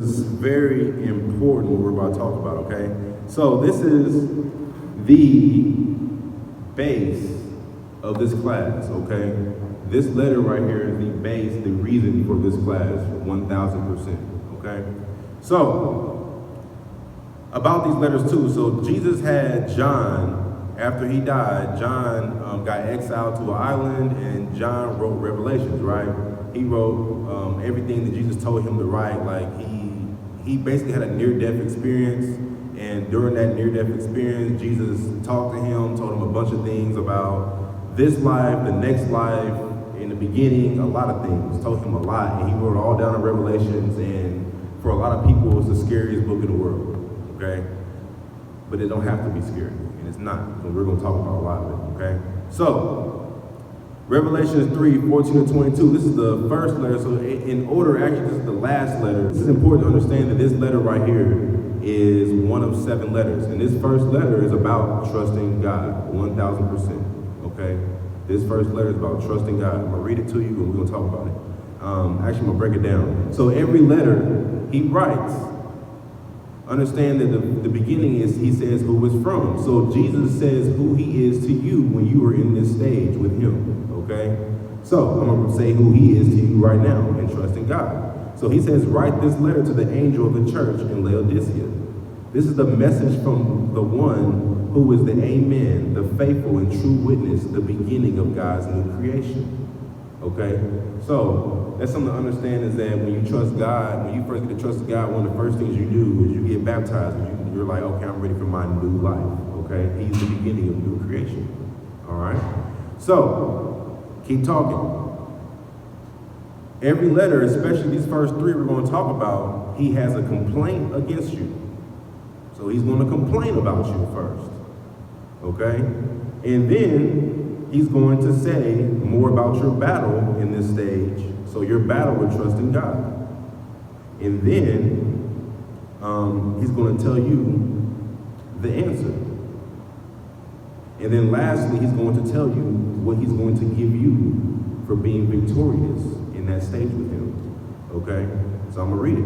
This is very important what we're about to talk about, okay? So this is the base of this class, okay? This letter right here is the base, the reason for this class, 1000%, okay? So, about these letters too, so Jesus had John, after he died, John got exiled to an island, and John wrote Revelations, right? He wrote everything that Jesus told him to write. Like he basically had a near-death experience, and during that near-death experience, Jesus talked to him, told him a bunch of things about this life, the next life, in the beginning, a lot of things, told him a lot, and he wrote it all down in Revelations, and for a lot of people, it's the scariest book in the world, okay? But it don't have to be scary, and it's not, and we're gonna talk about a lot of it, okay? So, Revelation 3:14-22, this is the first letter, so in order, actually this is the last letter. This is important to understand that this letter right here is one of 7 letters, and this first letter is about trusting God, 1000%, okay? This first letter is about trusting God. I'm gonna read it to you, and we're gonna talk about it. Actually, I'm gonna break it down. So every letter he writes, understand that the beginning is, he says who is from. So Jesus says who he is to you when you are in this stage with him, okay? So I'm gonna say who he is to you right now and trust in God. So he says, write this letter to the angel of the church in Laodicea. This is the message from the one who is the Amen, the faithful and true witness, the beginning of God's new creation, okay? So that's something to understand, is that when you trust God, when you first get to trust God, one of the first things you do is you get baptized. You're like, okay, I'm ready for my new life, okay? He's the beginning of new creation, all right? So, keep talking. Every letter, especially these first 3 we're going to talk about, he has a complaint against you. So he's going to complain about you first, okay? And then he's going to say more about your battle in this stage. So your battle with trusting God. And then he's going to tell you the answer. And then lastly, he's going to tell you what he's going to give you for being victorious in that stage with him, okay? So I'm going to read it.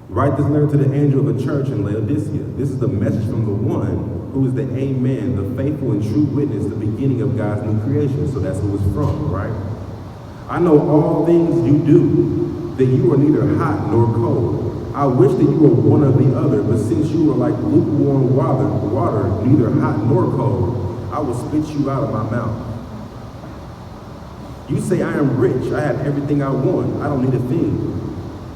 Write this letter to the angel of the church in Laodicea. This is the message from the one who is the Amen, the faithful and true witness, the beginning of God's new creation. So that's who it's from, right? I know all things you do, that you are neither hot nor cold. I wish that you were one or the other, but since you are like lukewarm water, neither hot nor cold, I will spit you out of my mouth. You say, I am rich, I have everything I want, I don't need a thing.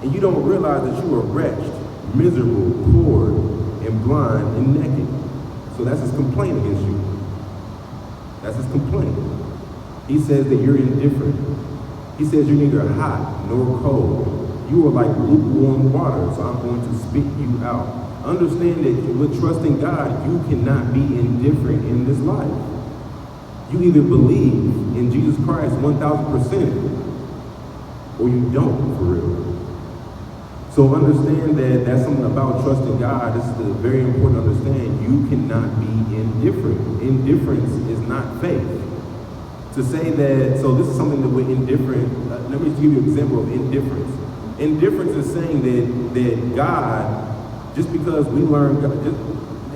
And you don't realize that you are wretched, miserable, poor, and blind, and naked. So that's his complaint against you. That's his complaint. He says that you're indifferent. He says you're neither hot nor cold. You are like lukewarm water, so I'm going to spit you out. Understand that with trusting God, you cannot be indifferent in this life. You either believe in Jesus Christ 1000%, or you don't, for real. So understand that that's something about trusting God. This is very important to understand. You cannot be indifferent. Indifference is not faith. To say that, so this is something that we're indifferent. Let me just give you an example of indifference. Indifference is saying that God, just because we learn,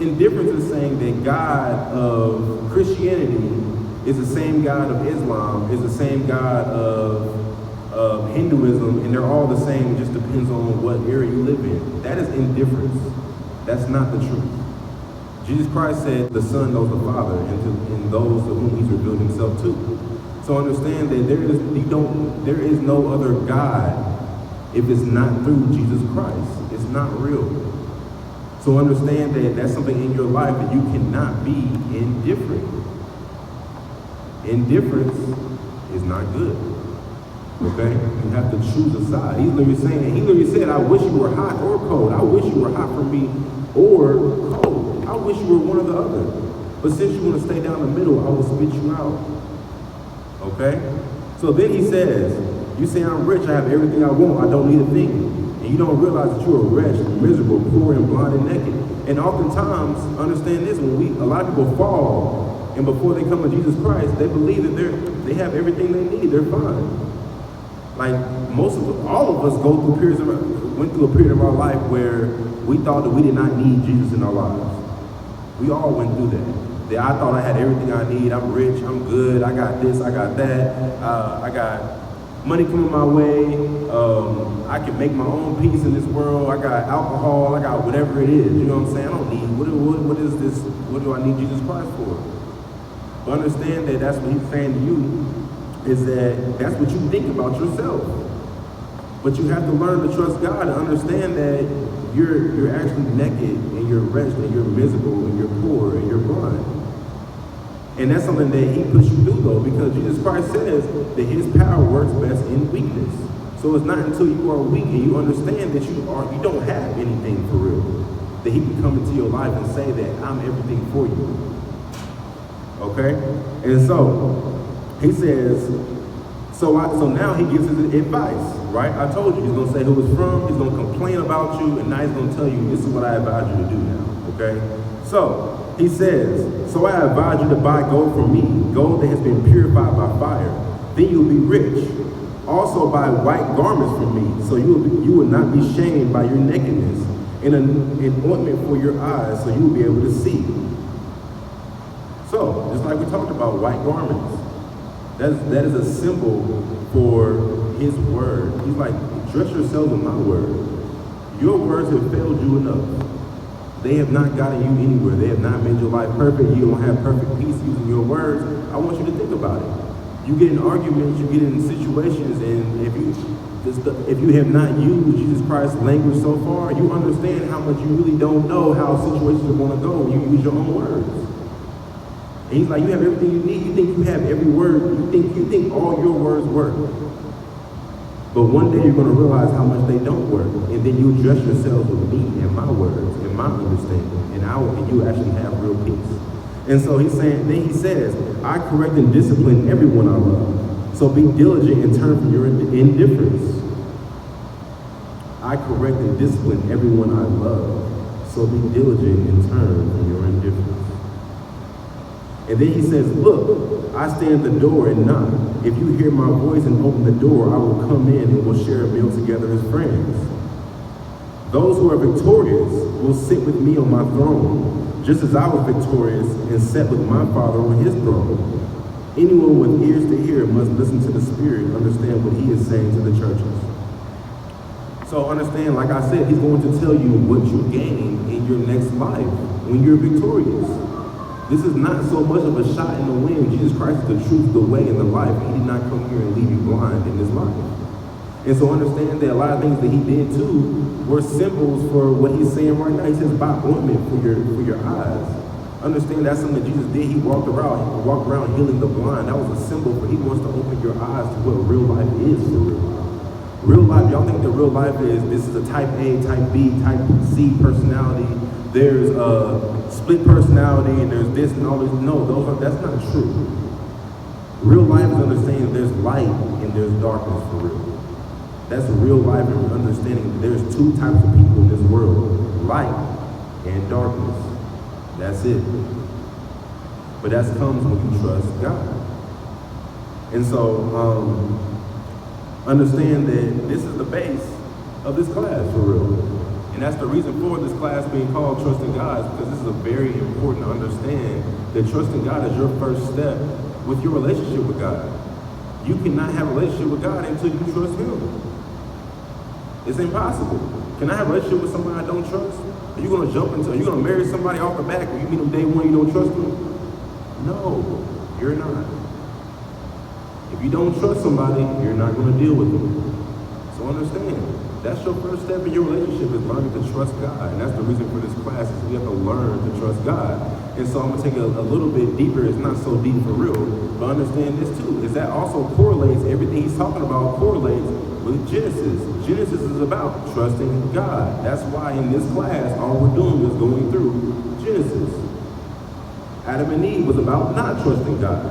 indifference is saying that God of Christianity is the same God of Islam, is the same God of Hinduism, and they're all the same. It just depends on what area you live in. That is indifference. That's not the truth. Jesus Christ said the Son knows the Father, and those to whom he's revealed himself to. So understand that there is no other God if it's not through Jesus Christ. It's not real. So understand that that's something in your life that you cannot be indifferent. Indifference is not good. Okay? You have to choose a side. He literally said, I wish you were hot or cold. I wish you were hot for me or cold. I wish you were one or the other. But since you want to stay down the middle, I will spit you out. Okay? So then he says, you say I'm rich, I have everything I want, I don't need a thing. And you don't realize that you're wretched, miserable, poor, and blind, and naked. And oftentimes, understand this, when a lot of people fall, and before they come to Jesus Christ, they believe that they have everything they need, they're fine. Like all of us go through periods of went through a period of our life where we thought that we did not need Jesus in our lives. We all went through that. That I thought I had everything I need. I'm rich, I'm good, I got this, I got that. I got money coming my way. I can make my own peace in this world. I got alcohol, I got whatever it is. You know what I'm saying? I don't need, what is this? What do I need Jesus Christ for? But understand that that's what he's saying to you, is that that's what you think about yourself. But you have to learn to trust God and understand that you're actually naked and you're wretched and you're miserable and you're poor and you're blind. And that's something that he puts you through though, because Jesus Christ says that his power works best in weakness. So it's not until you are weak and you understand that you don't have anything for real, that he can come into your life and say that I'm everything for you. Okay? And so he says, so now he gives his advice, right? I told you he's going to say who it's from, he's going to complain about you, and now he's going to tell you this is what I advise you to do now, okay? So he says, so I advise you to buy gold from me, gold that has been purified by fire. Then you'll be rich. Also buy white garments from me, so you will not be shamed by your nakedness, and an ointment for your eyes, so you will be able to see. So, just like we talked about white garments, that is a symbol for his word. He's like, dress yourself in my word. Your words have failed you enough. They have not gotten you anywhere. They have not made your life perfect. You don't have perfect peace using your words. I want you to think about it. You get in arguments, you get in situations, and if you have not used Jesus Christ's language so far, you understand how much you really don't know how situations are going to go when you use your own words. And he's like, you have everything you need. You think you have every word. You think all your words work. But one day you're going to realize how much they don't work. And then you address yourselves with me and my words and my understanding. And you actually have real peace. And so then he says, I correct and discipline everyone I love. So be diligent and turn from your indifference. I correct and discipline everyone I love. So be diligent and turn from your indifference. And then he says, look, I stand at the door and knock. If you hear my voice and open the door, I will come in and we'll share a meal together as friends. Those who are victorious will sit with me on my throne, just as I was victorious and sat with my Father on his throne. Anyone with ears to hear must listen to the Spirit and understand what he is saying to the churches. So understand, like I said, he's going to tell you what you gain in your next life when you're victorious. This is not so much of a shot in the wind. Jesus Christ is the truth, the way, and the life. He did not come here and leave you blind in this life. And so understand that a lot of things that he did too were symbols for what he's saying right now. He says, buy ointment for your eyes. Understand that's something that Jesus did. He walked around healing the blind. That was a symbol for he wants to open your eyes to what real life is for real. Real life, y'all think that real life is, this is a type A, type B, type C personality. There's a split personality and there's this and all this. No, that's not true. Real life is understanding there's light and there's darkness for real. That's real life and understanding there's two types of people in this world, light and darkness. That's it. But that comes when you trust God. And so understand that this is the base of this class for real. And that's the reason for this class being called Trusting God, because this is a very important to understand that trusting God is your first step with your relationship with God. You cannot have a relationship with God until you trust him. It's impossible. Can I have a relationship with somebody I don't trust? Are you going to marry somebody off the back when you meet them day one, you don't trust them? No, you're not. If you don't trust somebody, you're not going to deal with them. So understand. That's your first step in your relationship, is learning to trust God. And that's the reason for this class, is we have to learn to trust God. And so I'm going to take it a little bit deeper. It's not so deep for real, but understand this too, is that also correlates, everything he's talking about correlates with Genesis. Genesis is about trusting God. That's why in this class, all we're doing is going through Genesis. Adam and Eve was about not trusting God.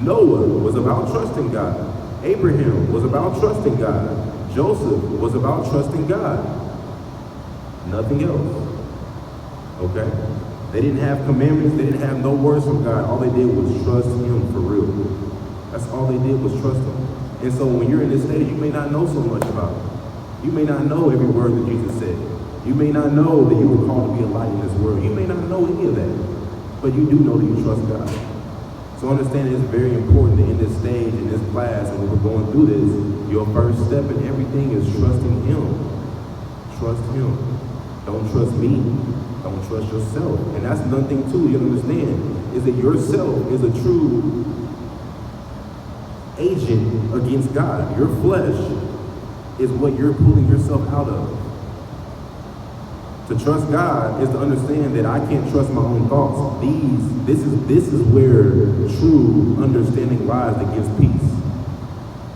Noah was about trusting God. Abraham was about trusting God. Joseph was about trusting God. Nothing else. Okay? They didn't have commandments. They didn't have no words from God. All they did was trust him for real. That's all they did was trust him. And so when you're in this stage, you may not know so much about him. You may not know every word that Jesus said. You may not know that you were called to be a light in this world. You may not know any of that, but you do know that you trust God. So understand it's very important that in this stage, in this class, and when we're going through this, your first step in everything is trusting Him. Trust Him. Don't trust me. Don't trust yourself. And that's another thing too, you understand, is that yourself is a true agent against God. Your flesh is what you're pulling yourself out of. To trust God is to understand that I can't trust my own thoughts. This is where true understanding lies that gives peace.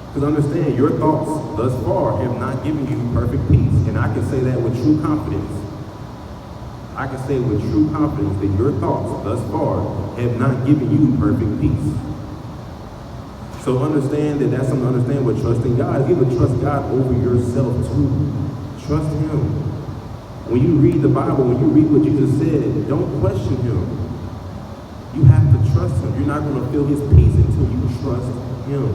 Because understand, your thoughts thus far have not given you perfect peace. And I can say that with true confidence. I can say with true confidence that your thoughts thus far have not given you perfect peace. So understand that that's something to understand with trusting God. If you would trust God over yourself too, trust Him. When you read the Bible, when you read what Jesus said, don't question Him. You have to trust Him. You're not going to feel His peace until you trust Him.